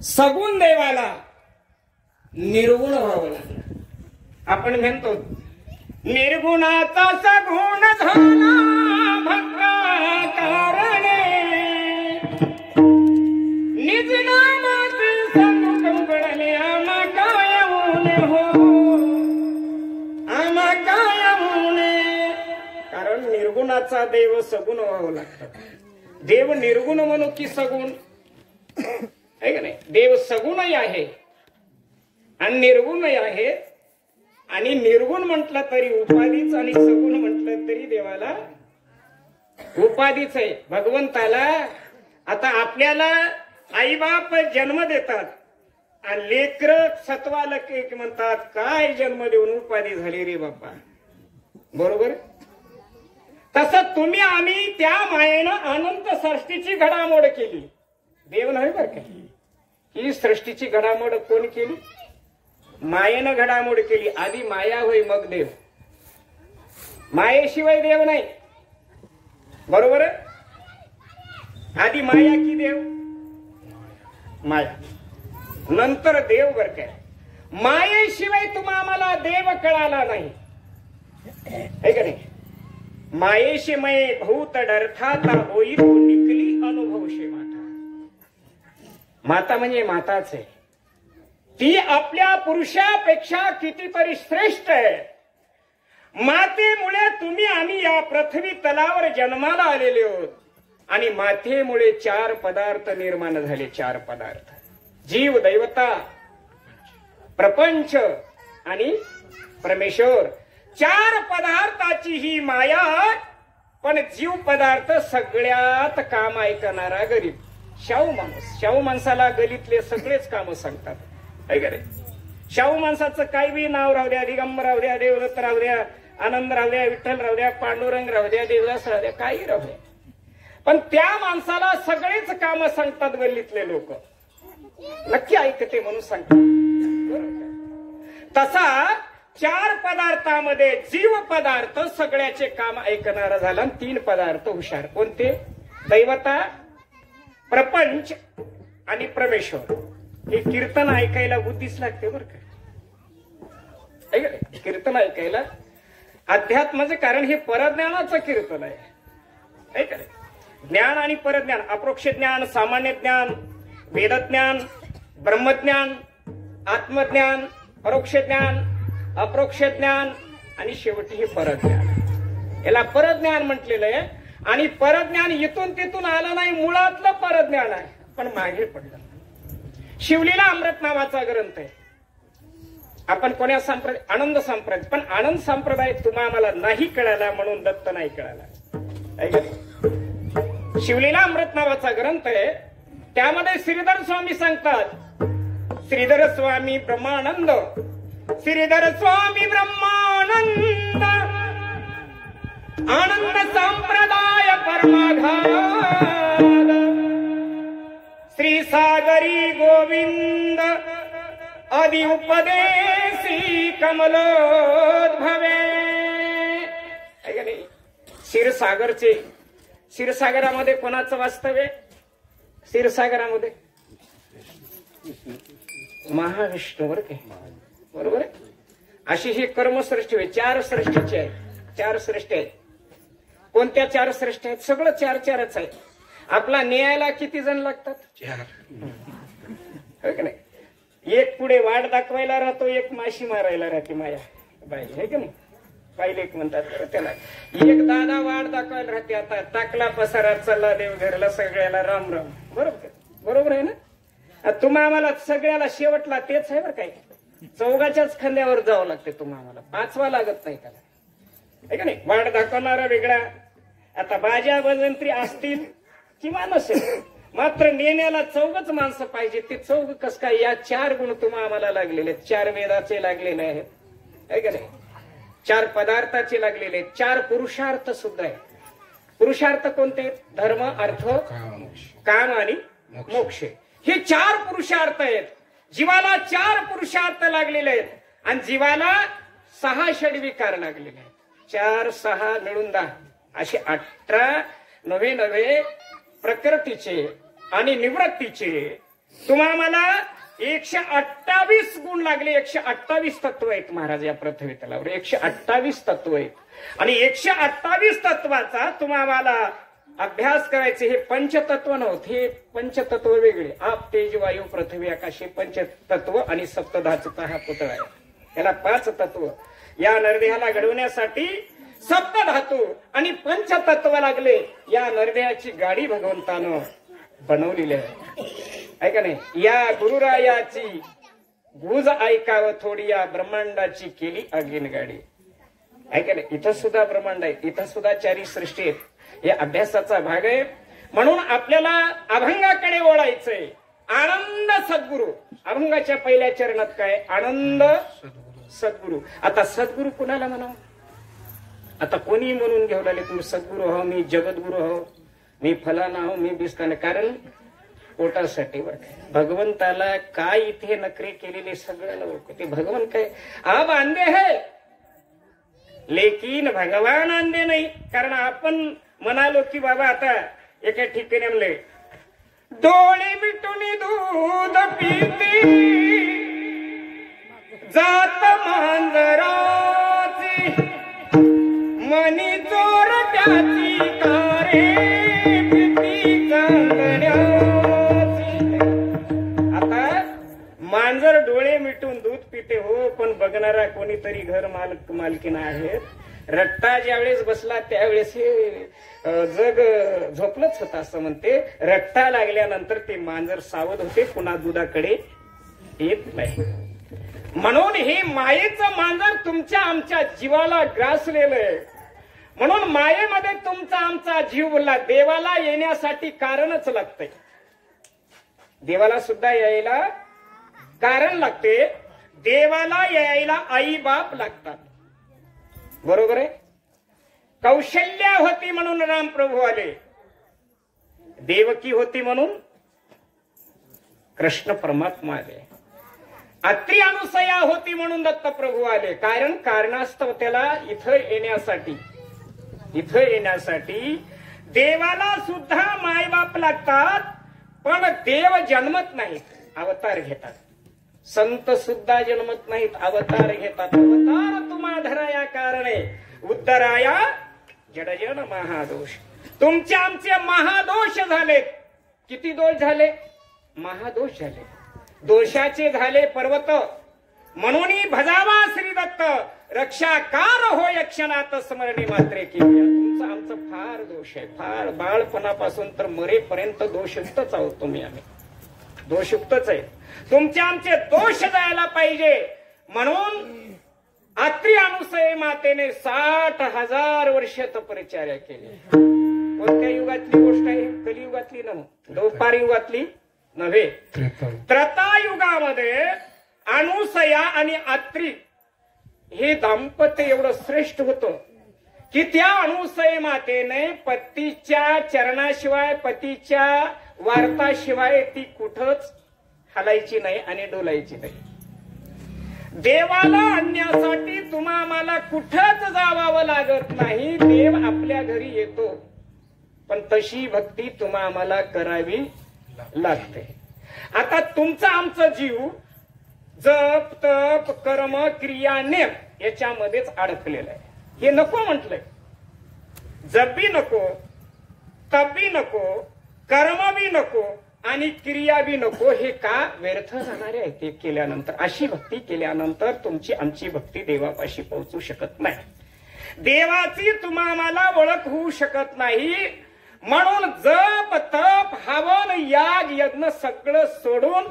सगुण देवाला निर्गुण व्हावं लागलं. आपण म्हणतो निर्गुणाचा सगुण झाला भक्ता कारणे, निज नामाचे सगुण घडले आम्हा काय ऊने हो, आम्हा काय ऊने. कारण निर्गुणाचा देव सगुण व्हावं लागतं. देव निर्गुण म्हणू की सगुण आहे का नाही. देव सगुणही आहे आणि निर्गुणही आहे. आणि निर्गुण म्हटलं तरी उपाधीच आणि सगुण म्हटलं तरी देवाला उपाधीच आहे. भगवंताला आता आपल्याला आईबाप जन्म देतात आणि लेकर सत्वाला एक म्हणतात काय जन्म देऊन उपाधी झाली रे बापा. बरोबर. तसं तुम्ही आम्ही त्या मायेनं अनंत सृष्टीची घडामोड केली. देव नाही बरं का. ही सृष्टीची घडामोड कोण केली. मायेनं घडामोड केली. आधी माया होय मग देव. मायेशिवाय देव नाही. बरोबर. आधी माया की देव. माया नंतर देव. बर काय. मायेशिवाय तुम्हा आम्हाला देव कळाला नाही है का नाही. मायेशी मये भूत डरथाता होई तो निकली अनुभव शे माता. माता म्हणजे माताच आहे. ती आपल्या पुरुषापेक्षा कितीतरी श्रेष्ठ आहे. मातेमुळे तुम्ही आम्ही या पृथ्वी तलावर जन्माला आलेले आहोत. आणि मातेमुळे 4 पदार्थ निर्माण झाले. 4 पदार्थ. जीव दैवता प्रपंच आणि परमेश्वर. 4 पदार्थाची ही माया. पण जीव पदार्थ सगळ्यात काम ऐकणारा गरीब शाहू माणूस. शाहू माणसाला गलीतले सगळेच काम सांगतात है का रे. शाहू माणसाचं काही बी नाव राहू द्या, दिगंबर राहू द्या, देवदत्त राहू द्या, आनंद राहू द्या, विठ्ठल राहू द्या, पांडुरंग राहू द्या, देवदास राहू द्या, काही राहू द्या. पण त्या माणसाला सगळेच काम सांगतात गल्लीतले लोक. नक्की ऐकते म्हणून सांगतात. तसा 4 पदार्थामध्ये जीव पदार्थ सगळ्याचे काम ऐकणारा झाला. 3 पदार्थ हुशार. कोणते. दैवता प्रपंच आणि परमेश्वर. हे कीर्तन ऐकायला बुद्धीच लागते बरं का. कीर्तन ऐकायला अध्यात्माचं. कारण हे परज्ञानाचं कीर्तन आहे का. ज्ञान आणि परज्ञान. अप्रोक्ष ज्ञान, सामान्य ज्ञान, वेदज्ञान, ब्रह्मज्ञान, आत्मज्ञान, परोक्ष ज्ञान, अप्रोक्ष ज्ञान आणि शेवटी हे परज्ञान. याला परज्ञान म्हटलेलं आहे. आणि परज्ञान इथून तिथून आलं नाही. मुळातलं परज्ञान आहे पण मागे पडलं. शिवलीला अमृत नावाचा ग्रंथ आहे. आपण कोण्या संप्रदाय. आनंद संप्रदाय. पण आनंद संप्रदाय तुम्हाला आम्हाला नाही कळाला म्हणून दत्त नाही कळाला. शिवलीला अमृत नावाचा ग्रंथ आहे. त्यामध्ये श्रीधर स्वामी सांगतात. श्रीधर स्वामी ब्रह्मानंद. श्रीधर स्वामी ब्रह्मानंद आनंद संप्रदाय परमाधार. श्री सागरी गोविंद आदि उपदेशी कमलोद्भवे. क्षीरसागरचे. क्षीरसागरामध्ये कोणाचं वास्तव्य. क्षीरसागरामध्ये महाविष्णू. बरं काय. बरोबर आहे. अशी ही कर्मसृष्टी आहे. 4 सृष्टीची आहे. 4 सृष्टी आहेत. कोणत्या 4 सृष्टी आहेत. सगळं 4-4च आहे. आपला न्यायाला किती जण लागतात. 4 का नाही. एक पुढे वाट दाखवायला राहतो, एक माशी मारायला राहते माया बाई है का नाही. पाहिले म्हणतात त्याला. एक दादा वाट दाखवायला राहते. आता टाकला पसारा चला देव घरला सगळ्याला राम राम. बरोबर. बरोबर आहे ना. तुम्हा आम्हाला सगळ्याला शेवटला तेच आहे बरं काय. चौघाच्याच खांद्यावर जावं लागते. तुम्हा आम्हाला 5वा लागत नाही त्याला है का नाही. वाट दाखवणारा वेगळा. आता बाजा भजंत्री असतील किंवा नसेल मात्र नेण्याला 4च माणसं पाहिजे. ते 4 कस काय. या 4 गुण तुम्हा आम्हाला लागलेले. 4 वेदाचे लागलेले आहेत है का नाही. 4 पदार्थाचे लागलेले. 4 पुरुषार्थ सुद्धा आहेत. पुरुषार्थ कोणते. धर्म, अर्थ, काम आणि मोक्ष. हे 4 पुरुषार्थ आहेत. जीवाला 4 पुरुषार्थ लागलेले आहेत. आणि जीवाला 6 षडविकार लागलेले आहेत. 4, 6 मिळून 10 असे 18 नवे प्रकृतीचे आणि निवृत्तीचे तुम्हाला 128 गुण लागले. 128 तत्व आहेत महाराज या पृथ्वी तलावर. 128 तत्व आहेत. आणि 128 तत्वाचा तुम्हाला अभ्यास करायचे. हे पंचतत्व नव्हते, हे पंचतत्व वेगळे. आप, तेज, वायू, पृथ्वी, आकाश हे पंचतत्व आणि सप्तधातूचा हा पुतळा आहे. याला 5 तत्व. या नरदेहाला घडवण्यासाठी सप्तधातू आणि पंचतत्व लागले. या नरदेहाची गाडी भगवंतानं बनवलेली आहे का नाही. या गुरुरायाची गुज ऐकावं थोडी, या ब्रह्मांडाची केली आगीन गाडी आहे का नाही. इथं सुद्धा ब्रह्मांड आहे, इथं सुद्धा 4 सृष्टी आहेत. हे अभ्यासाचा भाग आहे. म्हणून आपल्याला अभंगाकडे वळायचंय. आनंद सद्गुरु. अभंगाच्या पहिल्या चरणात काय? आनंद सद्गुरु. आता सद्गुरु कुणाला म्हणावं? आता कोणी म्हणून घेऊ लागले तुम्ही सद्गुरु हो, मी जगद्गुरु हो, मी फलाना हो, मी बिस्ताना. कारण पोटासाठी. भगवंताला काय इथे नखरे केलेले सगळं लोक. ते भगवान काय आप अंधे है लेकिन भगवान अंधे नाही. कारण आपण म्हणालो की बाबा आता एका ठिकाणी म्हणले डोळे मिटून दूध पिती जात मांजराची मनी चोर त्याची कारे पिती चांदण्याची. आता मांजर डोळे मिटून दूध पिते हो, पण बघणारा कोणीतरी घर मालकीन आहेत. रट्टा ज्यावेळेस बसला त्यावेळेस हे जग झोपलंच होतं असं म्हणते. रट्टा लागल्यानंतर ते मांजर सावध होते, पुन्हा दुधाकडे येत नाही. म्हणून हे मायेचं मांजर तुमच्या आमच्या जीवाला ग्रासलेलं आहे. म्हणून मायेमध्ये तुमचा आमचा जीव बोलला. देवाला येण्यासाठी कारणच लागतंय. देवाला सुद्धा यायला कारण लागते. देवाला यायला आई बाप लागतात. बरोबर आहे. कौशल्या होती म्हणून रामप्रभू आले. देवकी होती म्हणून कृष्ण परमात्मा आले. अत्री अनुसया होती म्हणून दत्तप्रभू आले. कारण कारणास्तव त्याला इथं येण्यासाठी देवाला सुद्धा मायबाप लागतात. पण देव जन्मत नाहीत, अवतार घेतात. संत सुद्धा जन्मत नाहीत, अवतार घेतात. अवतार तुम्हा धराया कारणे उद्धराया जडजन महादोष. तुमचे आमचे महादोष झालेत. किती दोष झाले? महादोष झाले. दोषाचे झाले पर्वत. म्हणून भजावा श्री दत्त रक्षाकार हो यक्षणात स्मरणी मात्रे की. तुमचं आमचं फार दोष आहे. फार बाळपणापासून तर मरेपर्यंत दोषयुक्तच आहोत तुम्ही. आम्ही दोषयुक्तच आहे. तुमचे आमचे दोष जायला पाहिजे. म्हणून अत्री अनुसये मातेने 60,000 वर्ष तपरिचर्या केली. कोणत्या युगातली गोष्ट आहे? कलियुगातली नव्हे, द्वापार युगातली नव्हे. त्रतायुगामध्ये अनुसया आणि अत्री हे दाम्पत्य एवढं श्रेष्ठ होतं की त्या अनुसये मातेने पतीच्या चरणाशिवाय, पतीच्या वार्ताशिवाय ती कुठंच हलायची नाही आणि डोलायची नाही. देवाला आणण्यासाठी तुम्हा आम्हाला कुठंच जावावं लागत नाही. देव आपल्या घरी येतो. पण तशी भक्ती तुम्हा आम्हाला करावी लागते. आता तुमचा आमचा जीव जप तप कर्म क्रिया नेम याच्यामध्येच अडकलेला आहे. हे नको म्हटलंय. जप बी नको, तप बी नको, कर्म बी नको आणि क्रिया बी नको. हे का व्यर्थ जाणारे आहे ते केल्यानंतर. अशी भक्ती केल्यानंतर तुमची आमची भक्ती देवापाशी पोहोचू शकत नाही. देवाची तुम्हा आम्हाला ओळख होऊ शकत नाही. म्हणून जप तप हवन याग यज्ञ सगळं सोडून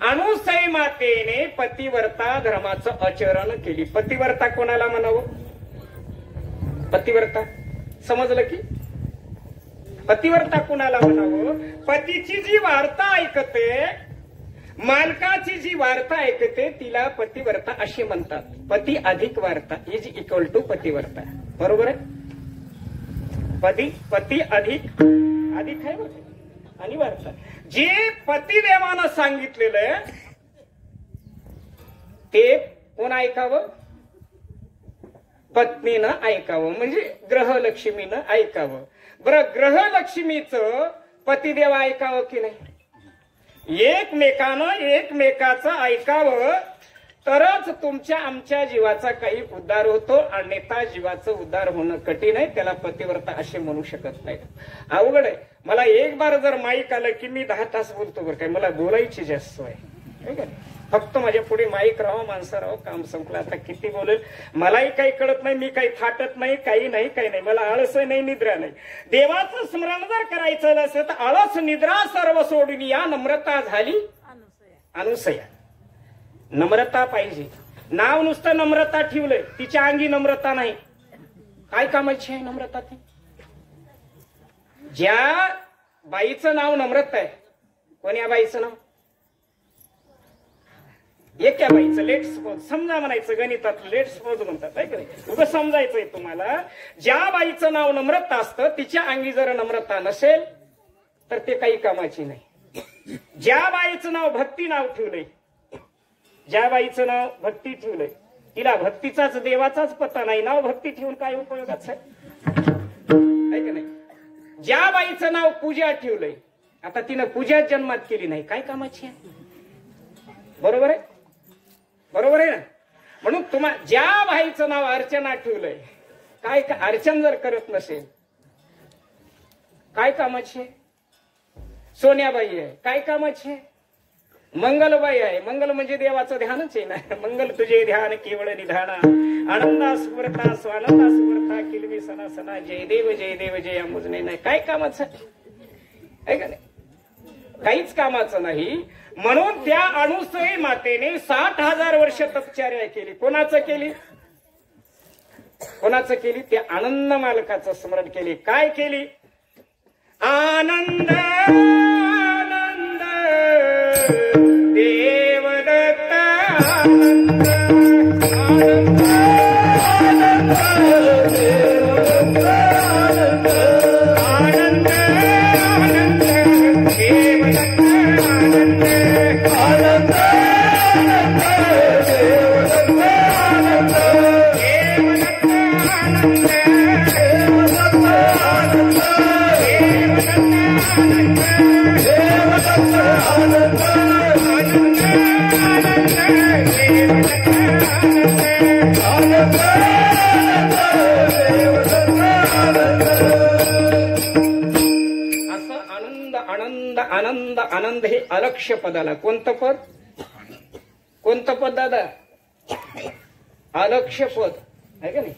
अनुसई मातेने पतिव्रता धर्माचं आचरण केली. पतिव्रता कोणाला म्हणावं? पतिव्रता समजलं की? पतिव्रता कुणाला म्हणावं? पतीची जी वार्ता ऐकते, मालकाची जी वार्ता ऐकते तिला पतिव्रता अशी म्हणतात. पती अधिक वार्ता इज इक्वल टू पतिव्रता. बरोबर आहे? पती अधिक आहे आणि वार्ता. जे पतिदेवानं सांगितलेलं ते कोण ऐकावं? पत्नीनं ऐकावं, म्हणजे ग्रहलक्ष्मीनं ऐकावं. बरं, ग्रहलक्ष्मीचं पतिदेव ऐकावं की नाही? एकमेकानं एकमेकाचं ऐकावं तरच तुमच्या आमच्या जीवाचा काही उद्धार होतो. अन्यथा जीवाचं उद्धार होणं कठीण आहे. त्याला पतिव्रता असे म्हणू शकत नाही. अवघड आहे. मला एक बार जर माईक आलं की मी 10 तास बोलतो बरं काय. मला बोलायची जास्त आहे. फक्त माझ्या पुढे माईक राहावं, माणसं राहावं, काम संपलं. आता किती बोलेल मलाही काही कळत नाही. मी काही थाटत नाही, काही नाही. मला आळस नाही, निद्रा नाही. देवाचं स्मरण जर करायचं नसेल तर आळस निद्रा सर्व सोडून या नम्रता झाली अनुसया. नम्रता पाहिजे. नाव नुसतं नम्रता ठेवलंय, तिच्या अंगी नम्रता नाही. काय कामाची आहे नम्रता ती? ज्या बाईचं नाव नम्रता आहे, कोण्या बाईचं नाव? एका बाईचं. लेट सपोज समजा म्हणायचं, गणितात लेट सपोज म्हणतात आहे का नाही. उगं समजायचंय तुम्हाला. ज्या बाईचं नाव नम्रता असतं तिच्या अंगी जर नम्रता नसेल तर ते काही कामाची नाही. ज्या बाईचं नाव भक्ती नाव ठेवलंय, ज्या बाईचं नाव भक्ती ठेवलंय, तिला भक्तीचाच देवाचाच पत्ता नाही. नाव भक्ती ठेवून काय उपयोगाचं आहे का नाही. ज्या बाईचं नाव पूजा ठेवलंय, आता तिनं पूजा जन्मात केली नाही, काय कामाची आहे? बरोबर आहे, बरोबर आहे ना. म्हणून ज्या बाईचं नाव अर्चना ठेवलंय, काय अर्चन जर करत नसेल काय कामाची आहे? सोन्याबाई आहे, काय कामाची आहे? मंगलबाई आहे. मंगल म्हणजे देवाचं ध्यानच आहे ना. मंगल तुझे ध्यान केवळ निधाना, आनंदा सुवर्ता स्वानंदा सुवर्ता किलवी सना सना, जय देव जय मुजने नाही. काय कामाचं आहे का नाही? काहीच कामाचं नाही. म्हणून त्या अनुसई मातेने 60,000 वर्ष तपश्चर्या केली. कोणाचं केली? कोणाचं केली? त्या आनंद मालकाचं स्मरण केले. काय केली? आनंद आनंद देवदत्त आनंद आनंद आनंद देवदत्त आनंद आनंद आनंद देवदत्त आनंद आनंद आनंद देवदत्त आनंद देवदत्त आनंद देवदत्त आनंद असं आनंद आनंद आनंद आनंद हे अलक्ष्य पदाला. कोणतं पद? कोणतं पद दादा? अलक्ष्य पद आहे का नाही.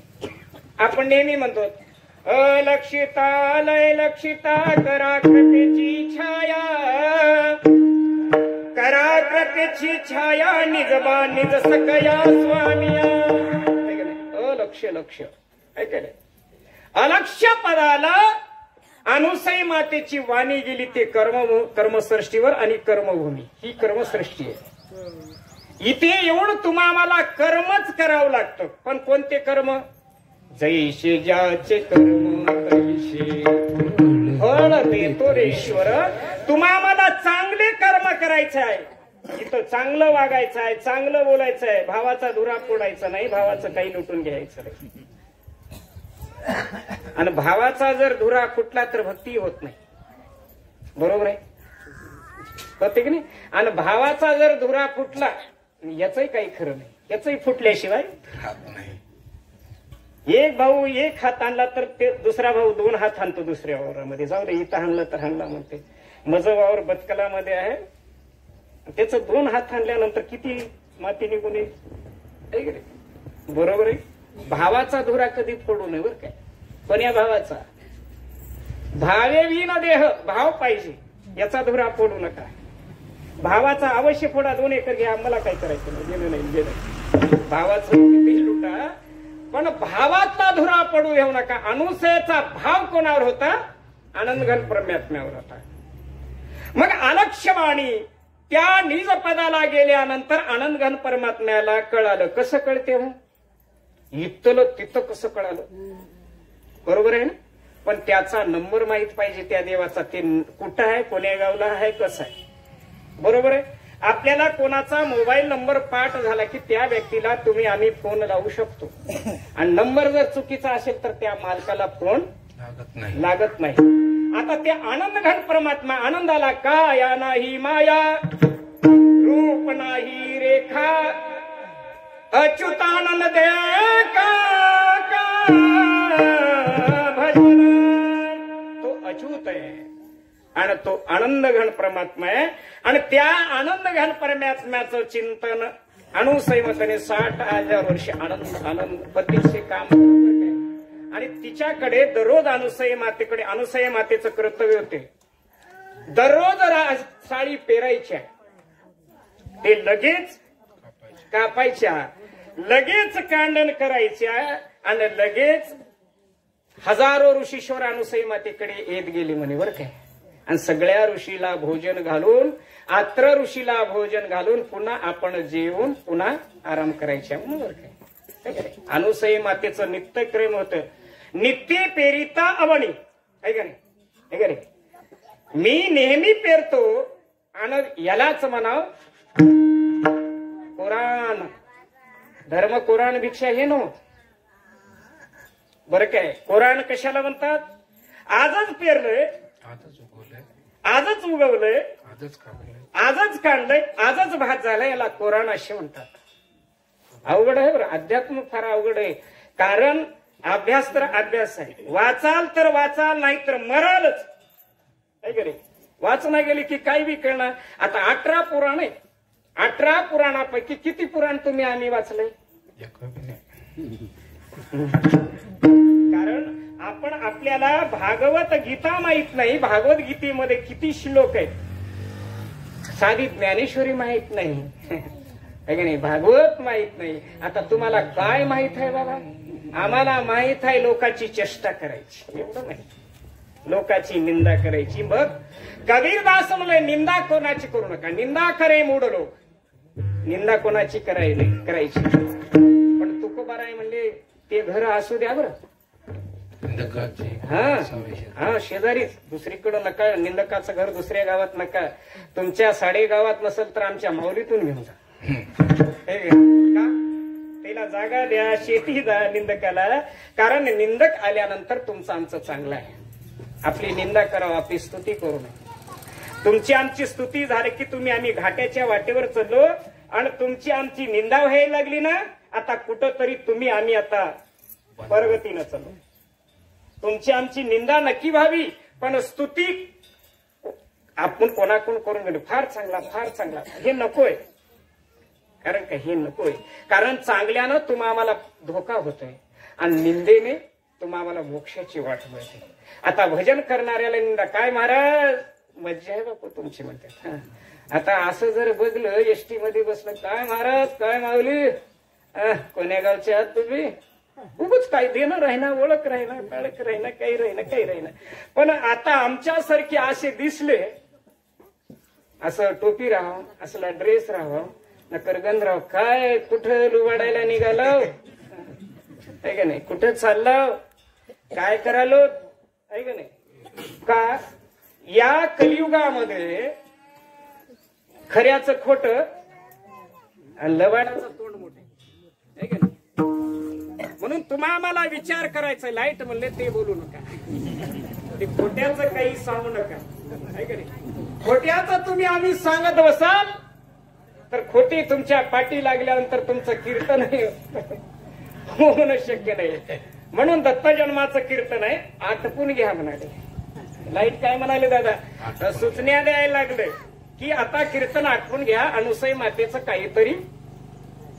आपण नेहमी म्हणतो अलक्षिता लय लक्षिता कराकृतीची छाया, कराकृतीची छाया निजबा निज सकया स्वामिया. अलक्ष्य लक्ष्य ऐका. अलक्ष्य पदाला अनुसई मातेची वाणी गेली ते कर्मसृष्टीवर आणि कर्मभूमी. ही कर्मसृष्टी आहे. इथे येऊन तुम्हाला कर्मच करावं लागतं. पण कोणते कर्म? जैसे ज्याचे कर्म तैसे फळ देतो रेश्वर. तुम्हाला चांगले कर्म करायचे आहे. इथं चांगलं वागायचं आहे, चांगलं बोलायचं आहे. भावाचा धुरा फोडायचा नाही, भावाचं काही लुटून घ्यायचं नाही. आणि भावाचा जर धुरा फुटला तर भक्ती होत नाही. बरोबर आहे, होते की नाही. आणि भावाचा जर धुरा फुटला याचंही काही खरं नाही. याचंही फुटल्याशिवाय एक भाऊ एक हात आणला तर ते दुसरा भाऊ 2 हात आणतो दुसऱ्या वावरामध्ये. जाऊ दे, इथं आणलं तर आणला म्हणते. माझं वावर बदकलामध्ये आहे, त्याचं 2 हात आणल्यानंतर किती माती निघून येईल. बरोबर आहे. भावाचा धुरा कधी फोडू नये बरं काय. पण या भावाचा भावे विन देह, भाव पाहिजे, याचा धुरा फोडू नका. भावाचा अवश्य फोडा, 2 एकर घ्या, मला काय करायचं नाही, गेलं नाही गेलं. भावाचं कितीही लुटा, पण भावातला धुरा पडू देऊ नका. अनुसयाचा भाव कोणावर होता? आनंदघन परमात्म्यावर होता. मग अलक्ष्यवाणी त्या निज पदाला गेल्यानंतर आनंदघन परमात्म्याला कळालं. कसं कळते हो? इथलं तिथं कसं कळालं? बरोबर आहे ना. पण त्याचा नंबर माहित पाहिजे त्या देवाचा. ते कुठं आहे, कोण्या गावला आहे, कसं आहे. बरोबर आहे. आपल्याला कोणाचा मोबाईल नंबर पाठ झाला की त्या व्यक्तीला आम्ही फोन लावू शकतो. आणि नंबर जर चुकीचा असेल तर त्या मालकाला फोन लागत नाही. आता ते आनंद घन परमात्मा आनंदाला काया नाही माया रूप नाही रेखा अच्युतानंद दे का भजन तो अच्युत आहे आणि तो आनंद घन परमात्मा आहे आणि त्या आनंद घन परमात्म्याचं चिंतन अनुसैमतेने 60,000 वर्ष आनंद आनंद पतीचे काम आणि तिच्याकडे दररोज अनुसय मातेचं कर्तव्य होते दररोज साडी पेरायच्या ते लगेच कापायच्या लगेच कांडण करायच्या आणि लगेच हजारो ऋषीश्वर अनुसई मातेकडे येत गेली म्हणे बरं काय आणि सगळ्या ऋषीला भोजन घालून आत्र ऋषीला भोजन घालून पुन्हा आपण जेवून पुन्हा आराम करायच्या म्हणून बरं काय अनुसई मातेचं नित्यक्रम होतं नित्य पेरिता अवणी ऐका नाही मी नेहमी पेरतो आणि यालाच म्हणाव कुराण धर्म कुराण भिक्षा हे नो बरं काय कुराण कशाला म्हणतात आजच पेरलंय आजच उगवलंय आजच काढलंय आजच भात झालाय याला कुराण असे म्हणतात अवघड आहे बरं अध्यात्म फार अवघड आहे कारण अभ्यास तर अभ्यास आहे वाचाल तर वाचाल नाही तर मरालच ऐक रे वाच नाही गेले की काही बी कळणार आता 18 पुराण आहे 18 पुराणापैकी किती पुराण तुम्ही आम्ही वाचलंय कारण आपण आपल्याला भागवत गीता माहित नाही भागवत गीतेमध्ये किती श्लोक आहेत साधी ज्ञानेश्वरी माहित नाही आहे नाही भागवत माहित नाही आता तुम्हाला काय माहित आहे बाबा आम्हाला माहित आहे लोकांची चेष्टा करायची एवढं माहित लोकांची निंदा करायची मग कबीरदास म्हणले निंदा कोणाची करू नका निंदा करे मूढ लोक निंदा कोणाची करायची पण तुकोबाराय म्हणले ते घर असू द्या बरं हा शेजारीच दुसरीकडे नका निंदकाचं घर दुसऱ्या गावात नका तुमच्या साडे गावात नसेल तर आमच्या माऊलीतून घेऊन जा का त्याला जागा द्या शेती द्या निंदकाला कारण निंदक आल्यानंतर तुमचं आमचं चांगलं आहे आपली निंदा करावं आपली स्तुती करू नये तुमची आमची स्तुती झाली की तुम्ही आम्ही घाट्याच्या वाटेवर चाललो आणि तुमची आमची निंदा व्हायला लागली ना आता कुठंतरी तुम्ही आम्ही आता प्रगतीनं चाललो तुमची आमची निंदा नक्की व्हावी पण स्तुती आपण कोणाकडून करून गेलो फार चांगला हे नकोय कारण का हे नकोय कारण चांगल्यानं तुम्हाला धोका होतोय आणि निंदेने तुम्हाला मोक्षाची वाट मिळते आता भजन करणाऱ्याला निंदा काय महाराज मज्जा आहे बापू तुमची म्हणतात आता असं जर बघलं एसटी मध्ये बसलं काय महाराज काय माऊली कोण्या गावचे आहात तुम्ही खूपच काय देणं राहिना ओळख राहिना काळख राहिना काही राहिना पण आता आमच्यासारखे असे दिसले असं टोपी राहावं असला ड्रेस राहावं न करगंधराव काय कुठं लुबाडायला निघालो आहे का नाही कुठं चाललो काय करालो आहे का नाही का या कलियुगामध्ये खऱ्याचं खोट आणि लबाडाचं तोंड मोठे आहे का नाही म्हणून तुम्हाला विचार करायचा लाईट म्हणले ते बोलू नका ते खोट्याचं काही सांगू नका आहे का नाही खोट्याचं तुम्ही आम्ही सांगत बसाल तर खोटी तुमच्या पाठी लागल्यानंतर तुमचं कीर्तन होणं शक्य नाही म्हणून दत्तजन्माचं कीर्तन आहे आटपून घ्या म्हणाले लाईट काय म्हणाले दादा सूचना द्यायला लागले की आता कीर्तन आटपून घ्या अनुसय मातेचं काहीतरी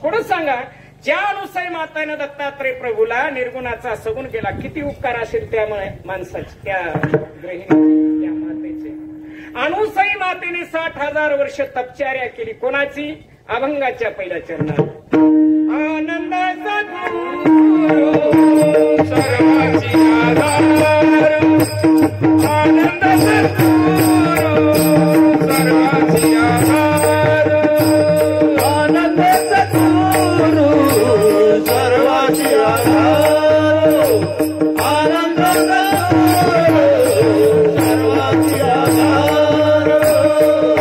थोडं सांगा ज्या अनुसय माताने दत्तात्रय प्रभूला निर्गुणाचा सगुण केला किती उपकार असेल त्या माणसाचे त्या गृहिणी त्या मातेचे अनुसई मातेने 60,000 वर्ष तपचार्या केली कोणाची अभंगाच्या पहिल्या चरणात आनंद सद्गुरु सर्वांची आधार आनंद सद्गुरु सर्वांची आधार आनंद सद्गुरु सर्वांची आधार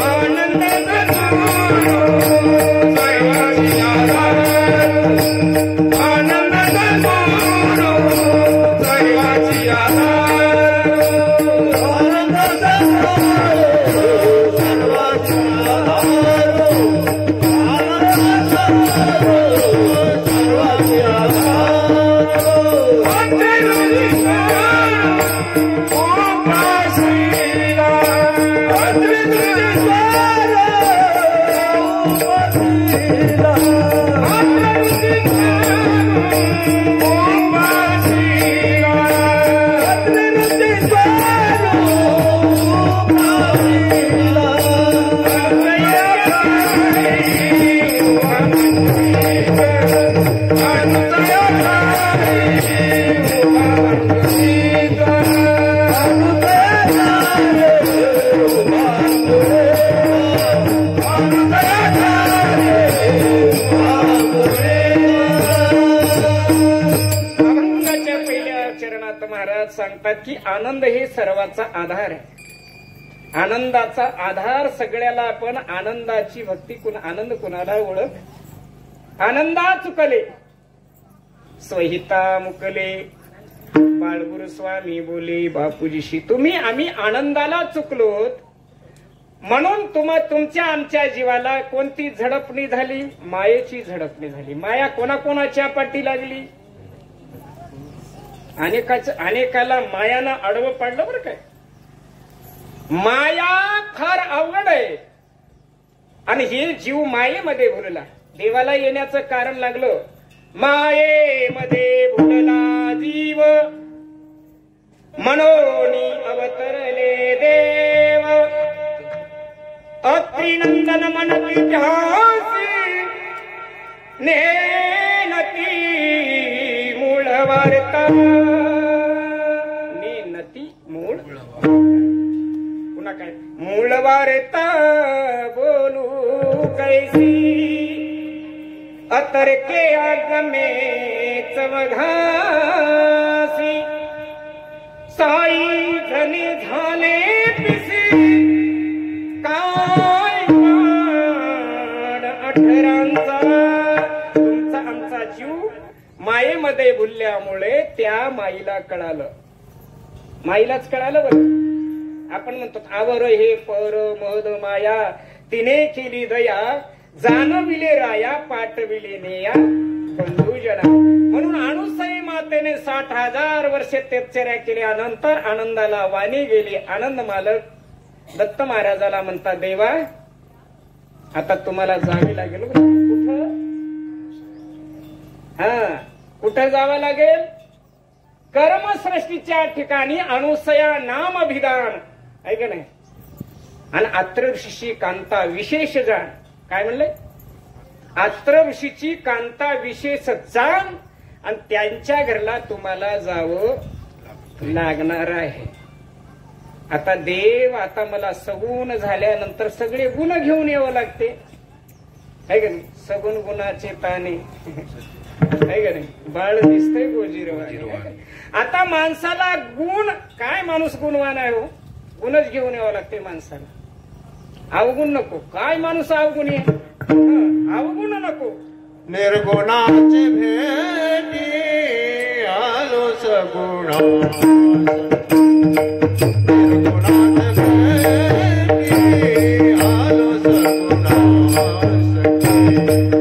आनंद आनंद सांगतात की आनंद हे सर्वाचा आधार आहे. आनंदाचा आधार सगळ्याला. आपण आनंदाची भक्ती आनंद कुणाला ओळख. आनंदा चुकले स्वहिता मुकले. बाळगुरु स्वामी बोले बापूजीशी, आम्ही आनंदाला चुकलोत म्हणून तुमच्या आमच्या जीवाला कोणती झडपणी झाली? मायेची झडपणी झाली. माया कोणाकोणाच्या पाठी लागली? अनेकाला मायानं आडवं पाडलं बरं काय. माया फार अवघड आहे आणि हे जीव मायेमध्ये भुलला. देवाला येण्याचं कारण लागलं. मायेमध्ये भुलला जीव मनोनी अवतरले देव. अत्रिनंदन मनती ध्यासी नेनती मूळ वार्ता. नेनती मूळ पुन्हा काय? मूळ वार्ता बोलू कैसी अतर्के आगमे चवघासी. साई धनी झाले पिसी काय पाड अठरांचा. तुमचा आमचा जीव मायेमध्ये भुलल्यामुळे त्या माईला कळालं. माईलाच कळालं बरं. आपण म्हणतो आवर हे पर मद माया तिने केली दया. जाणविले राया पाठविले नेया बंधुजना. म्हणून अणुसई मातेने 60,000 वर्षे तपश्चर्या केल्यानंतर आनंदाला वाणी गेली. आनंद मालक दत्त महाराजाला म्हणतात, देवा आता तुम्हाला जावे लागेल. कुठं? कुठं जावं लागेल? कर्मसृष्टीच्या ठिकाणी अणुसया नाम अभिधान आहे का नाही. आणि अत्र ऋषीची कांता विशेष जाण. काय म्हणले? अत्र ऋषीची कांता विशेष जाण आणि त्यांच्या घरला तुम्हाला जावं लागणार आहे. आता देव आता मला सगुण झाल्यानंतर सगळे गुण घेऊन यावं लागते आहे का नाही. सगुण गुणाचे ताने आहे का नाही. बाळ दिसतंय गोजीरवाणी. आता माणसाला गुण काय? माणूस गुणवान आहे हो. गुणच घेऊन यावं लागते माणसाला. अवगुण नको. काय माणूस अवगुण आहे? अवगुण नको. निर्गुणाचे भेटी आलो सगुणा. निर्गुणाचे भेटी आलो सगुणा.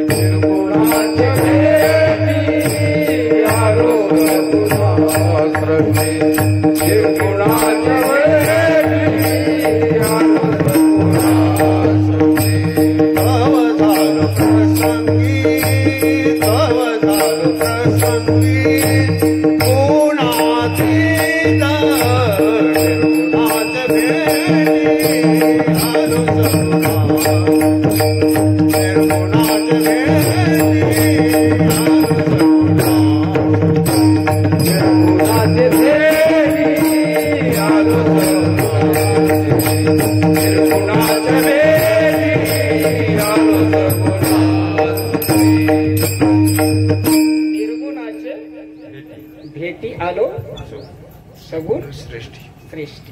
निर्गुणाचे भेटी आलो सगुणा. निर्गुणाचे सगुण श्रेष्ठी.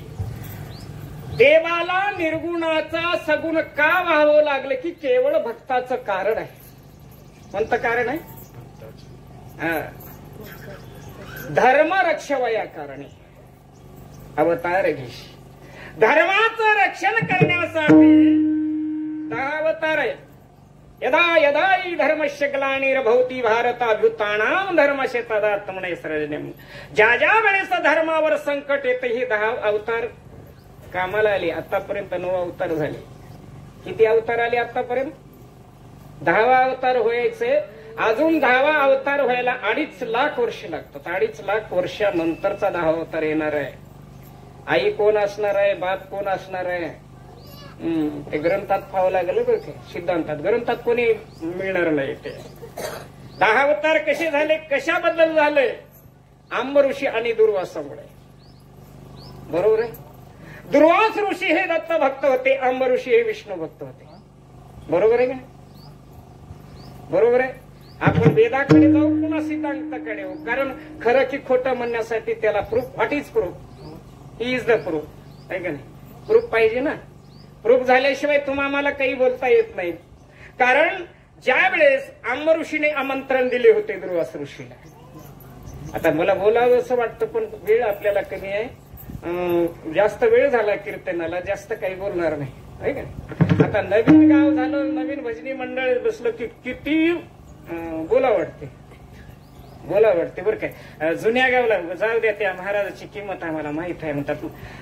देवाला निर्गुणाचा सगुण का व्हावं लागलं की केवळ भक्ताचं कारण आहे. कोणतं कारण आहे? धर्म रक्षवया कारणे अवतार घेशी. धर्माचं रक्षण करण्यासाठी 10 अवतार आहे. यदा यदा हि धर्मस्य ग्लानिर्भवति भारताभ्युत्थानां धर्मस्य तदात्मने सृजनम्. ज्या ज्या वेळेस धर्मावर संकट येते हे 10 अवतार कामाला आले. आतापर्यंत 9 अवतार झाले. किती अवतार आले आतापर्यंत? 10वा अवतार व्हायचे. अजून 10वा अवतार व्हायला 2.5 लाख वर्ष लागतात. 2.5 लाख वर्षानंतरचा 10वा अवतार येणार आहे. आई कोण असणार आहे? बाप कोण असणार आहे? ते ग्रंथात पाहावं लागेल बरं का. सिद्धांतात ग्रंथात कोणी मिळणार नाही. ते 10 अवतार कसे झाले? कशाबद्दल झाले? आंब ऋषी आणि दुर्वासामुळे. बरोबर आहे. दुर्वास ऋषी हे दत्त भक्त होते. आंब ऋषी हे विष्णू भक्त होते. बरोबर आहे का? बरोबर आहे. आपण वेदाकडे जाऊ पुन्हा सिद्धांताकडे येऊ. कारण खरं की खोटं म्हणण्यासाठी त्याला proof, what is proof, he is the proof, आहे का नाही? प्रूफ पाहिजे ना. प्रूफ झाल्याशिवाय तुम्हाला काही बोलता येत नाही. कारण ज्या वेळेस आंब ऋषीने आमंत्रण दिले होते दुर्वास ऋषीला, आता मला बोलावं असं वाटतं पण वेळ आपल्याला कमी आहे. जास्त वेळ झाला कीर्तनाला, जास्त काही बोलणार नाही, आहे का? आता नवीन गाव झालं, नवीन भजनी मंडळ बसलं की किती बोला वाटते बरं काय. जुन्या गावला जाऊ द्या, त्या महाराजाची किंमत आम्हाला माहित आहे म्हणतात.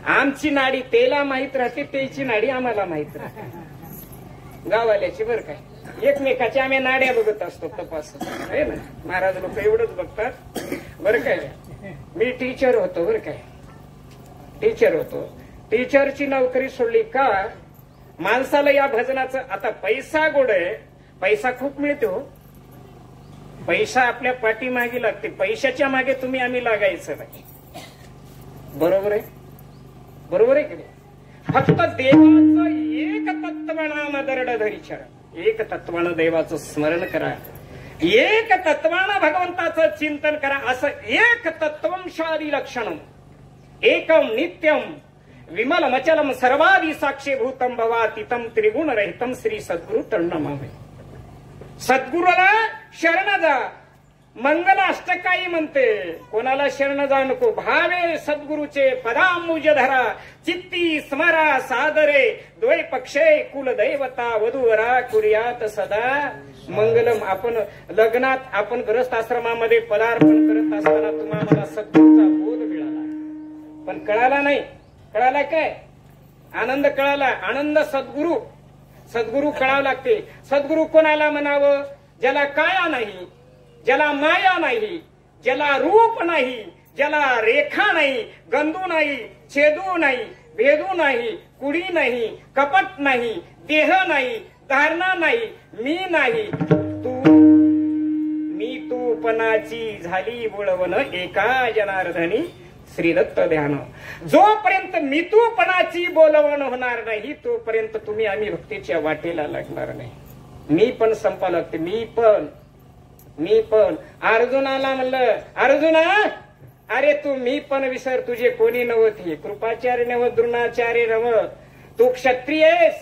आमची नाडी तेला माहित राहते, त्याची नाडी आम्हाला माहित राहते गाववाल्याची, बरं काय. एकमेकाच्या आम्ही नाड्या बघत असतो, तपासत आहे ना. महाराज लोक एवढंच बघतात, बरं काय. मी टीचर होतो, बरं काय, टीचर होतो. टीचरची नोकरी सोडली का माणसाला या भजनाचं, आता पैसा गोड आहे, पैसा खूप मिळतो, पैसा आपल्या पाठीमागे लागते, पैशाच्या मागे तुम्ही आम्ही लागायचं नाही. बरोबर आहे, बरोबर आहे की नाही? फक्त देवाचं एक तत्वानं दरड धरीच्या, एक तत्वानं देवाचं स्मरण करा, एक तत्वानं भगवंताचं चिंतन करा. असं एक तत्वंशादी लक्षणम एकम नित्यम विमलमचलम सर्वादी साक्षीभूतम भवातीतम त्रिगुण रहितम श्री सद्गुरु तण्णमावे. सद्गुरूला शरण जा. मंगल अष्टकाई म्हणते, कोणाला शरण जा नको. भावे सद्गुरूचे पदांबुज धरा, चित्ती स्मरा सादरे, द्वै पक्षे कुलदैवता वधूवरा कुर्यात सदा मंगलम. आपण लग्नात, आपण ग्रस्त आश्रमामध्ये पदार्पण करत असताना तुम्हाला सद्गुरूचा बोध मिळाला, पण कळाला नाही. कळाला काय? आनंद कळाला. आनंद सद्गुरू, सद्गुरू कळावं लागते. सद्गुरू कोणाला म्हणावं? ज्याला काया नाही, ज्याला माया नाही, ज्याला रूप नाही, ज्याला रेखा नाही, गंधू नाही, छेदू नाही, भेदू नाही, कुडी नाही, कपट नाही, देह नाही, धारणा नाही, मी नाही, मी तूपणाची झाली बुळवण एका जनार्दनी श्रीदत्त ध्यान. जोपर्यंत मितूपणाची बोलवण होणार नाही तोपर्यंत तुम्ही आम्ही भक्तीच्या वाटेला लागणार नाही. मी पण संपा लागते. मी पण अर्जुनाला म्हणलं, अर्जुना अरे तू मी पण विसर, तुझे कोणी नव्हत, हे कृपाचार्य नव्हत, द्रोणाचार्य नव्हत, तू क्षत्रिय आहेस,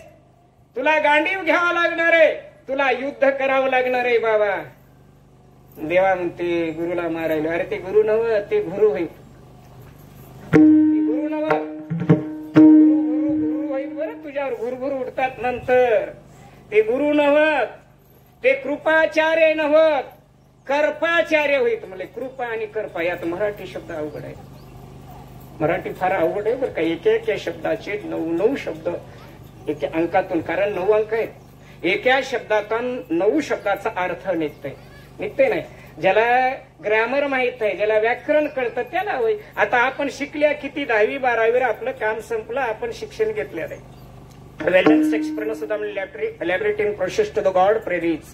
तुला गांडीव घ्यावं लागणार आहे, तुला युद्ध करावं लागणार आहे बाबा. देवा म्हणते गुरुला मारायला, अरे ते गुरु नव्हत, ते गुरु होईल, गुरु नव्हत, गुरु होईल बरं, तुझ्यावर गुरुगुरु उठतात नंतर. ते गुरु नव्हत, ते कृपाचार्य नव्हत, कर्पाचार्य होईल. म्हणजे कृपा आणि कर्पा यात मराठी शब्द अवघड आहे. मराठी फार अवघड आहे बरं का. एका शब्दाचे 9 शब्द एका अंकातून, कारण 9 अंक आहेत, एका शब्दातून 9 शब्दाचा अर्थ निघते नाही. ज्याला ग्रामर माहित आहे, ज्याला व्याकरण कळतं त्याला होय. आता आपण शिकल्या किती, 10वी 12वी आपलं काम संपलं, आपण शिक्षण घेतलं नाही. Relevance express them elaborating process to the God praise,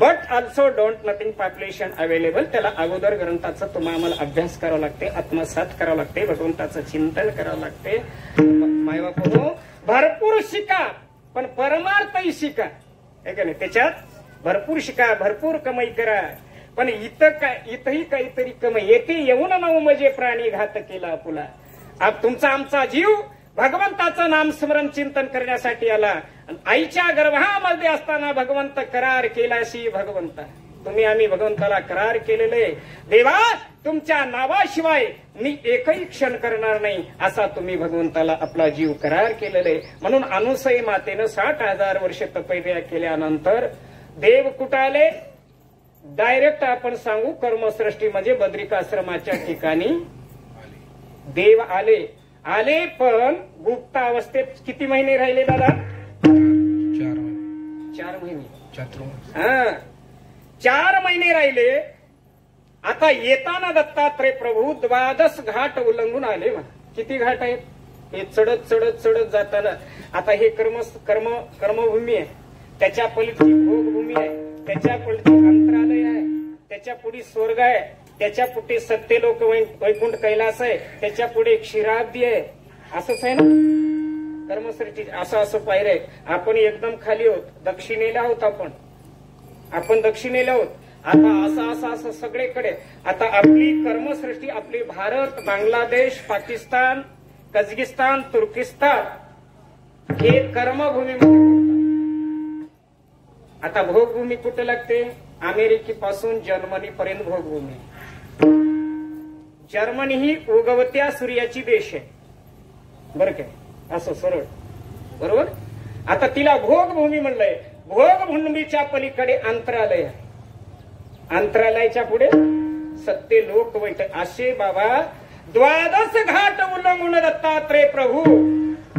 but also don't nothing population available. त्याला अगोदर ग्रंथाचा तुम्हाला अभ्यास करावा लागते, आत्मसात करावं लागते, भगवंताचं चिंतन करावं लागते. मायबापू भरपूर शिका पण परमार्थही शिका, आहे का नाही? त्याच्यात भरपूर शिका, भरपूर कमाई करा, पण इथंही काहीतरी कमाई येते. येऊन नऊ म्हणजे प्राणी घात केला पुला. तुमचा आमचा जीव भगवंताचं नामस्मरण चिंतन करण्यासाठी आला. आईच्या गर्भामध्ये असताना भगवंत करार केलाशी भगवंता. तुम्ही आम्ही भगवंताला करार केलेले, देवा तुमच्या नावाशिवाय मी एकही क्षण करणार नाही असा तुम्ही भगवंताला आपला जीव करार केलेले. म्हणून अनुसई मातेनं 60,000 वर्ष तपस्या केल्यानंतर देव कुठं आले? डायरेक्ट आपण सांगू कर्मसृष्टी म्हणजे बद्रिकाश्रमाच्या ठिकाणी देव आले. पण गुप्त अवस्थेत किती महिने राहिले दादा? 4 महिने. 4 महिने राहिले. आता येताना दत्तात्रय प्रभू 12 घाट उल्लंघून आले. किती घाट आहेत? हे चढत जाताना आता हे कर्मभूमी आहे, त्याच्या पलीकडची भोगभूमी आहे, त्याच्या पलीकडे अंतरालय आहे, त्याच्या पुढे स्वर्ग आहे, त्याच्या पुढे सत्यलोक वैकुंठ कैलास आहे, त्याच्या पुढे क्षीराब्दी आहे. असंच आहे ना कर्मसृष्टी. असं पायरे. आपण एकदम खाली आहोत, दक्षिणेला आहोत. आपण दक्षिणेला आहोत. आता असं असं असं सगळीकडे आता आपली कर्मसृष्टी, आपली भारत, बांगलादेश, पाकिस्तान, कझाकिस्तान, तुर्किस्तान हे कर्मभूमी. आता भोगभूमी कुठे लागते? अमेरिकेपासून जर्मनी पर्यंत भोगभूमी. जर्मनी ही उगवत्या सूर्याची देश आहे बरं काय, असं सरळ बरोबर. आता तिला भोगभूमी म्हणलंय. भोगभूमीच्या पलीकडे अंतरालय आहे. अंतरालयाच्या पुढे सत्य लोक वैठ असे बाबा 12 घाट उल्लंघून दत्तात्रय प्रभू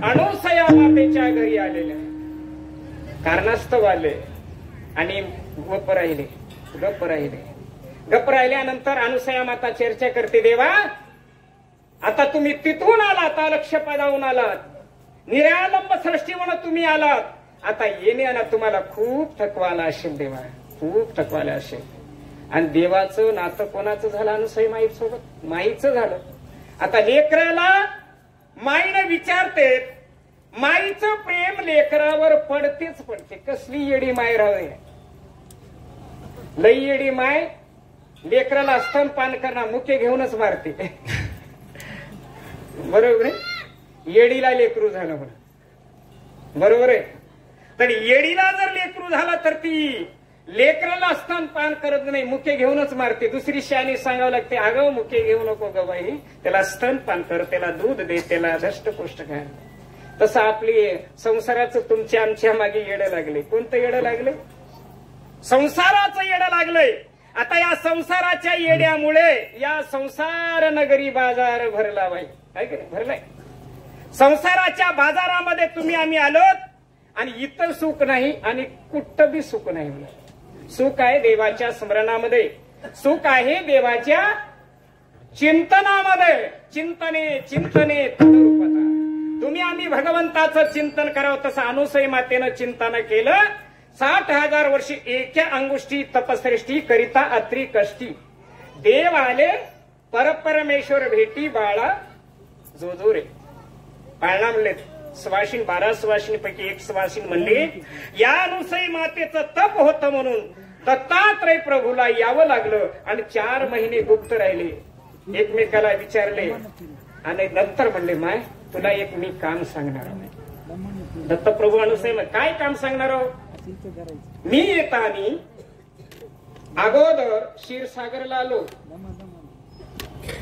अनुसया मातेच्या घरी आलेले कारणास्तव आले आणि गप्प राहिल्यानंतर अनुसया माता चर्चा करते, देवा आता तुम्ही तिथून आलात, लक्ष पदावून आलात, निरालंब सृष्टी म्हणून तुम्ही आलात. आता येण्याला तुम्हाला खूप थकवा आला असेल देवा, खूप थकवा आला असेल. आणि देवाचं नातं कोणाचं झालं? अनुसई माई सोबत, माईचं झालं. आता लेकराला माईने विचारते, माईचं प्रेम लेकरावर पडतेच पडते. कसली येडी माय राहावे, लई येडी माय. लेकराला स्तनपान करणार मुके घेऊनच मारते बरोबर आहे. येडीला लेकरू झालं म्हणून बरोबर आहे. तर येडीला जर लेकरू झाला तर ती लेकराला स्तनपान करत नाही, मुके घेऊनच मारते. दुसरी शानी सांगावं लागते, अगं मुके घेऊ नको ग बाई, त्याला स्तनपान कर, त्याला दूध दे, त्याला धष्टपुष्ट घाल. तसं आपली संसाराचं तुमच्या आमच्या मागे येडं लागले. कोणतं येडं लागले? संसाराचं येडं लागलंय. आता या संसाराच्या येड्यामुळे या संसार नगरी बाजार भरला बाई, काय करे भरलाय. संसाराच्या बाजारामध्ये तुम्ही आम्ही आलोत आणि इथं सुख नाही आणि कुठं बी सुख नाही. सुख आहे देवाच्या स्मरणामध्ये, सुख आहे देवाच्या चिंतनामध्ये. चिंतने चिंतने तत्रूपता. तुम्ही आम्ही भगवंताचं चिंतन करावं तसं अनुसई मातेनं चिंतन केलं. 60,000 वर्षी एका अंगुष्टी तपश्रेष्ठी करिता अत्री कष्टी. देव आले परपरमेश्वर भेटी बाळा जो रे. पाळणा म्हणले सुवासिन, 12 सुवासिनीपैकी एक सुवासिन म्हणले, या अनुसई मातेचं तप होतं म्हणून दत्तात्रय प्रभूला यावं लागलं आणि 4 महिने गुप्त राहिले. एकमेकाला विचारले आणि नंतर म्हणले, माय तुला एक मी काम सांगणार आहे. दत्तप्रभू अनुसई काय काम सांगणार आहो? मी येतानी अगोदर क्षीरसागरला आलो.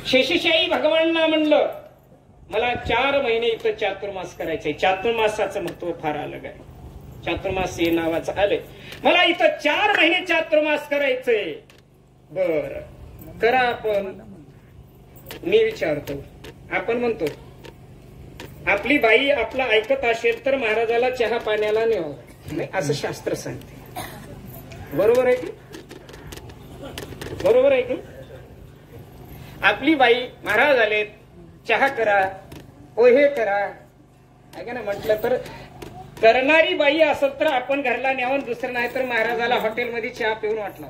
शेषशाही भगवानांना म्हणलं मला 4 महिने इथं चातुर्मास करायचंय. चातुर्मासाचं महत्व फार अलग आहे. चातुर्मास हे नावाचं आलंय. मला इथं 4 महिने चातुर्मास करायचंय. बर करा आपण. मी विचारतो, आपण म्हणतो आपली बाई आपला ऐकत असेल तर महाराजाला चहा पाण्याला न्यावं, नाही असं शास्त्र सांगते. बरोबर आहे की? बरोबर आहे की? आपली बाई महाराज आलेत, चहा करा, पोहे करा, आहे ना म्हटलं तर करणारी बाई असेल तर आपण घरला न्यावं, दुसरं नाही तर महाराजाला हॉटेलमध्ये चहा पिऊन वाटला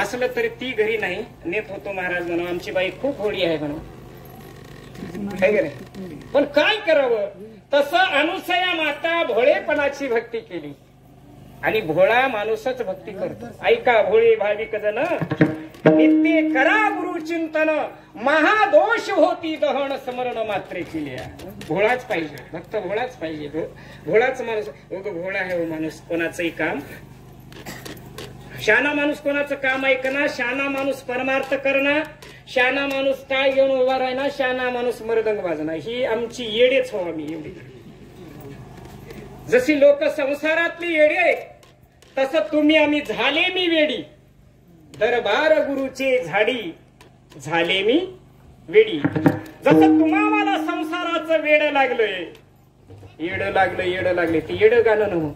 असलं तरी ती घरी नाही नेत होतो. महाराज म्हणून आमची बाई खूप होडी आहे म्हणून, पण काय करावं. तसं अनुसया माता भोळेपणाची भक्ती केली आणि भोळा माणूसच भक्ती करतो. ऐका भोळे भाविक जन, नित्य करा गुरु चिंतन, महादोष होती दहन स्मरण मात्रे केल्या. भोळाच पाहिजे, भक्त भोळाच पाहिजे. भोळाच माणूस. भोळा आहे माणूस, कोणाचंही काम. शाना माणूस कोणाचं काम ऐकणार, शाना माणूस परमार्थ करणार, शाना माणूस काय घेऊन उभा राहणार, शाना माणूस मृदंग वाजणार. ही आमची येडेच हो आम्ही एवढी. जशी लोक संसारातली येडे तसं तुम्ही आम्ही झाले मी वेडी. दरबार गुरुचे झाडी झाले मी वेडी. जसं तुम्हाला संसाराचं वेड लागलंय, येड लागले. ते येड गाणं नव्ह,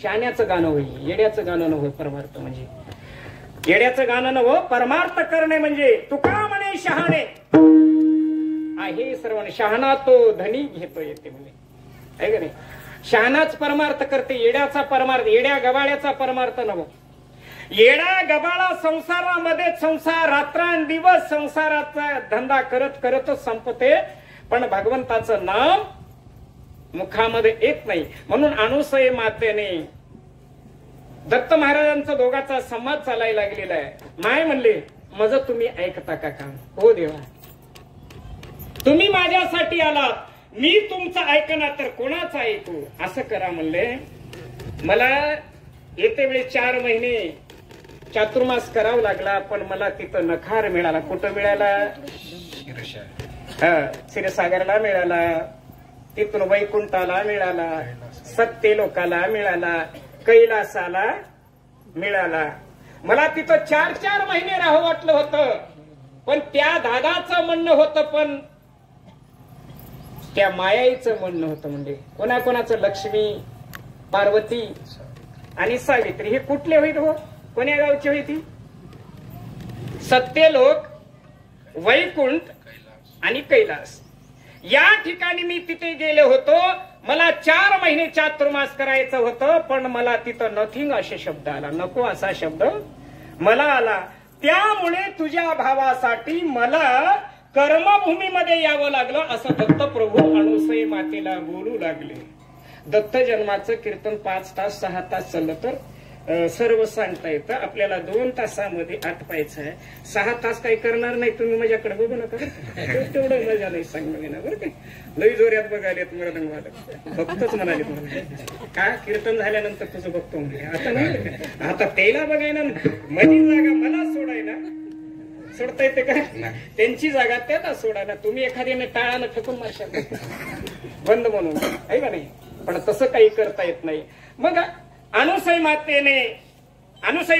शाण्याचं गाणं होई, येड्याचं गाणं नव्ह. परमार्थ म्हणजे येड्याचं गाणं नव्ह, परमार्थ करणे म्हणजे तुका म्हणे शहाणे आहे सर्वांनी. शहाणा तो धनी घेतो येते म्हणे, आहे का नाही? शहाणाच परमार्थ करते, येड्याचा परमार्थ, येड्या गबाळ्याचा परमार्थ नव्ह. येडा गबाळा संसारामध्ये संसार रात्रंदिवस संसाराचा धंदा करत करतच संपते, पण भगवंताचं नाम मुखामध्ये येत नाही. म्हणून अनुसय मातेने दत्त महाराजांचा दोघाचा संवाद चालायला लागलेला आहे. माय म्हणले माझं तुम्ही ऐकता का काम? हो देवा, तुम्ही माझ्यासाठी आलात, मी तुमचं ऐकणार तर कोणाचं ऐकू? असं करा म्हणले. मला येते वेळी 4 महिने चातुर्मास करावा लागला, पण मला तिथं नखार मिळाला. कुठं मिळाला? क्षीरसागरला मिळाला, तिथून वैकुंठाला मिळाला, सत्य लोकाला मिळाला, कैलासाला मिळाला. मला तिथं 4 महिने राहावं वाटलं होतं, पण त्या दादाचं म्हणणं होतं, पण त्या मायाईचं म्हणणं होतं. म्हणजे कोणाकोणाचं? लक्ष्मी, पार्वती आणि सावित्री. हे कुठले होईल हो? कोण्या गावची होई ती? सत्यलोक, वैकुंठ आणि कैलास. या ठिकाणी मी तिथे गेले होतो. मला 4 महिने चातुर्मास करायचं होतं, पण मला तिथं नथिंग असे शब्द आला. नको असा शब्द मला आला. त्यामुळे तुझ्या भावासाठी मला कर्मभूमीमध्ये यावं लागलं, असं दत्तप्रभू अणुसई मातेला बोलू लागले. दत्त जन्माचं कीर्तन 5 तास 6 तास चाललं तर सर्व सांगता येतं. आपल्याला 2 तासामध्ये आटपायचं आहे. 6 तास काही करणार नाही. तुम्ही माझ्याकडे बघू नका, तेवढं मजा नाही सांगणार ना बरं काय. लई जोऱ्यात बघायलेत मृदंग वादक, भक्तच म्हणाले मला. का कीर्तन झाल्यानंतर तुझं बघतो म्हणजे आता नाही. आता त्याला बघायला माझी जागा मला सोडायला सोडता येते का? त्यांची जागा त्याला सोडायला. तुम्ही एखाद्याने टाळानं फेकून मारशाल बंद म्हणून, आहे का नाही? पण तसं काही करता येत नाही. मग अणुसई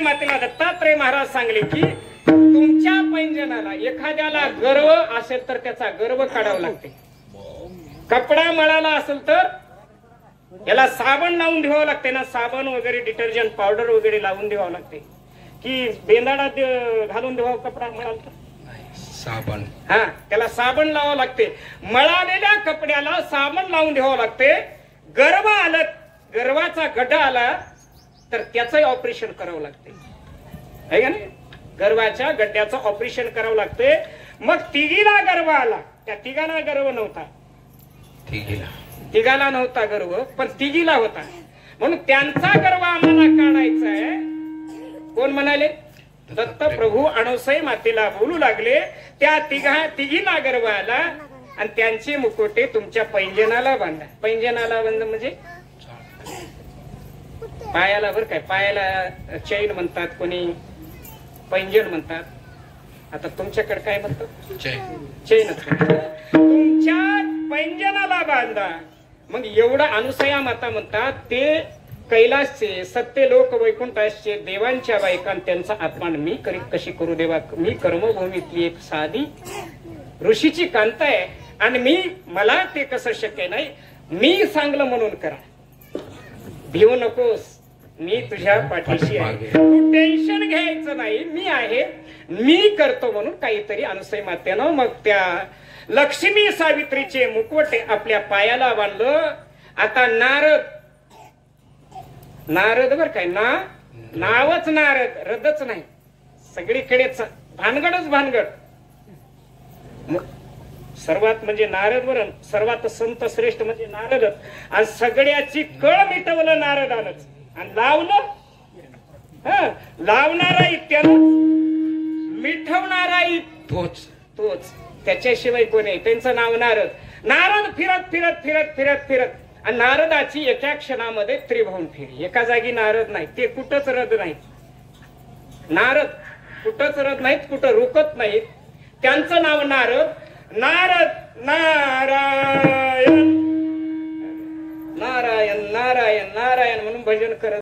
मातेला दत्तात्रय महाराज सांगले की तुमच्या पैंजनाला एखाद्याला गर्व असेल तर त्याचा गर्व काढावा लागते. कपडा मळाला असेल तर याला साबण लावून ठेवावं लागते ना. साबण वगैरे, डिटर्जंट पावडर वगैरे लावून ठेवावं लागते. की बेंदाडात घालून ठेवावं कपडा मळाला तर साबण. हा, त्याला साबण लावावं लागते. मळालेल्या कपड्याला साबण लावून ठेवावं लागते. गर्व आलं, गर्वाचा गड्डा आला तर त्याचंही ऑपरेशन करावं लागते, आहे का नाही? गर्वाच्या गड्ड्याचं ऑपरेशन करावं लागते. मग तिघीला गर्व आला. त्या तिघाला गर्व नव्हता, तिघाला नव्हता गर्व, पण तिघीला होता. म्हणून त्यांचा गर्व आम्हाला काढायचा आहे. कोण म्हणाले? दत्तप्रभू अणुसई मातेला बोलू लागले. त्या तिघीला गर्व आला आणि त्यांचे मुकोटे तुमच्या पैंजनाला बांधा. पैंजनाला बांध म्हणजे पायाला, बरं काय? पायाला चैन म्हणतात, कोणी पैंजण म्हणतात. आता तुमच्याकडे काय म्हणतात? चैनच. तुमच्या पैंजनाला बांधा. मग एवढा अणुसया माता म्हणतात ते कैलासचे, सत्यलोक, वैकुंठाचे देवांच्या बायकां त्यांचा अपमान मी कशी करू देवा? मी कर्मभूमीतली एक साधी ऋषीची कांता आहे आणि मला ते कसं शक्य नाही. मी सांगलं म्हणून करा, भिवू नकोस, मी तुझ्या पाठीशी आहे. तू टेन्शन घ्यायचं नाही, मी आहे, मी करतो म्हणून काहीतरी अणुसई मातेनं मग त्या लक्ष्मी सावित्रीचे मुखवटे आपल्या पायाला बांधलं. आता नारद बर काय? नावच नारद, रदच नाही. सगळीकडेच भानगड. सर्वात म्हणजे नारद बरं, सर्वात संत श्रेष्ठ म्हणजे नारदच. आणि सगळ्याची कळ मिटवलं नारदानच. आणि लावणाराही त्यानं, मिठवणाराही तोच. त्याच्याशिवाय कोणी? त्यांचं नाव नारद. नारद फिरत आणि नारदाची एका क्षणामध्ये त्रिभुवन फेरी. एका जागी नारद नाही, ते कुठंच रद नाहीत. नारद कुठंच रद नाहीत, कुठं रुकत नाहीत. त्यांचं नाव नारद. नारद नारायण नारायण नारायण नारायण म्हणून भजन करत